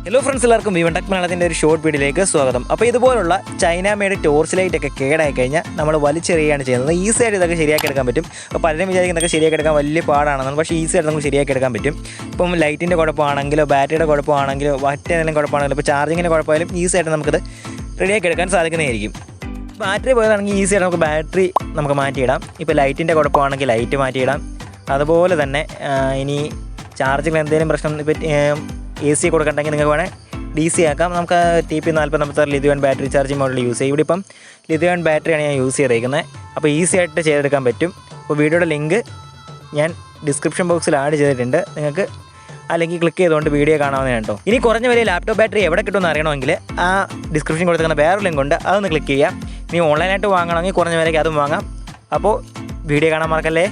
Hello friends, എല്ലാവർക്കും tech മലയാളത്തിൻ്റെ ഒരു ഷോർട്ട് വീഡിയോയിലേക്ക് സ്വാഗതം. അപ്പോൾ ഇതുപോലുള്ള ചൈന മെയ്ഡ് ടോർച്ച് ലൈറ്റൊക്കെ കേടായി കഴിഞ്ഞാൽ നമ്മൾ വലിച്ചെറിയുകയാണ് ചെയ്യുന്നത്. ഈസി ആയിട്ട് ഇതൊക്കെ ശരിയാക്കി എടുക്കാൻ പറ്റും. അപ്പോൾ പലരും വിചാരിക്കുന്നതൊക്കെ ശരിയാക്കി എടുക്കാൻ വലിയ പാടാണെന്നാണ്, പക്ഷേ ഈസി ആയിട്ട് നമുക്ക് ശരിയാക്കി എടുക്കാൻ പറ്റും. ഇപ്പം ലൈറ്റിൻ്റെ കുഴപ്പമാണെങ്കിലോ ബാറ്ററിയുടെ കുഴപ്പമാണെങ്കിലോ മറ്റേതെങ്കിലും കുഴപ്പമാണെങ്കിലോ ഇപ്പോൾ ചാർജിങ്ങിൻ്റെ കുഴപ്പമായാലും ഈസി ആയിട്ട് നമുക്കത് റെഡിയാക്കി എടുക്കാൻ സാധിക്കുന്നതായിരിക്കും. ബാറ്ററി പോയതാണെങ്കിൽ ഈസി ആയിട്ട് നമുക്ക് ബാറ്ററി നമുക്ക് മാറ്റിയിടാം. ഇപ്പോൾ ലൈറ്റിൻ്റെ കുഴപ്പമാണെങ്കിൽ ലൈറ്റ് മാറ്റിയിടാം. അതുപോലെ തന്നെ ഇനി ചാർജിങ്ങിൽ എന്തെങ്കിലും പ്രശ്നം ഇപ്പോൾ AC കൊടുക്കണ്ടെങ്കിൽ നിങ്ങൾക്ക് വേണേൽ DC ആക്കാം. നമുക്ക് TP4056 lithium battery charging model use ചെയ്യും. ഇവിടെ ഇപ്പം ലിഥിയം ബാറ്ററിയാണ് ഞാൻ യൂസ് ചെയ്തേക്കുന്നത്. അപ്പോൾ ഈസി ആയിട്ട് ചെയ്തെടുക്കാൻ പറ്റും. അപ്പോൾ വീഡിയോയുടെ ലിങ്ക് ഞാൻ ഡിസ്ക്രിപ്ഷൻ ബോക്സിൽ ആഡ് ചെയ്തിട്ടുണ്ട്. നിങ്ങൾക്ക് അല്ലെങ്കിൽ ക്ലിക്ക് ചെയ്തുകൊണ്ട് വീഡിയോ കാണാവുന്നതാണ് കേട്ടോ. ഇനി കുറഞ്ഞ വലിയ ലാപ്ടോപ്പ് ബാറ്ററി എവിടെ കിട്ടുമെന്ന് അറിയണമെങ്കിൽ ആ ഡിസ്ക്രിപ്ഷൻ കൊടുത്തിരിക്കുന്ന വേറൊരു ലിങ്ക് ഉണ്ട്, അതൊന്ന് ക്ലിക്ക് ചെയ്യാം. ഇനി ഓൺലൈനായിട്ട് വാങ്ങണമെങ്കിൽ കുറഞ്ഞ വിലയ്ക്ക് അതും വാങ്ങാം. അപ്പോൾ വീഡിയോ കാണാൻ മറക്കല്ലേ.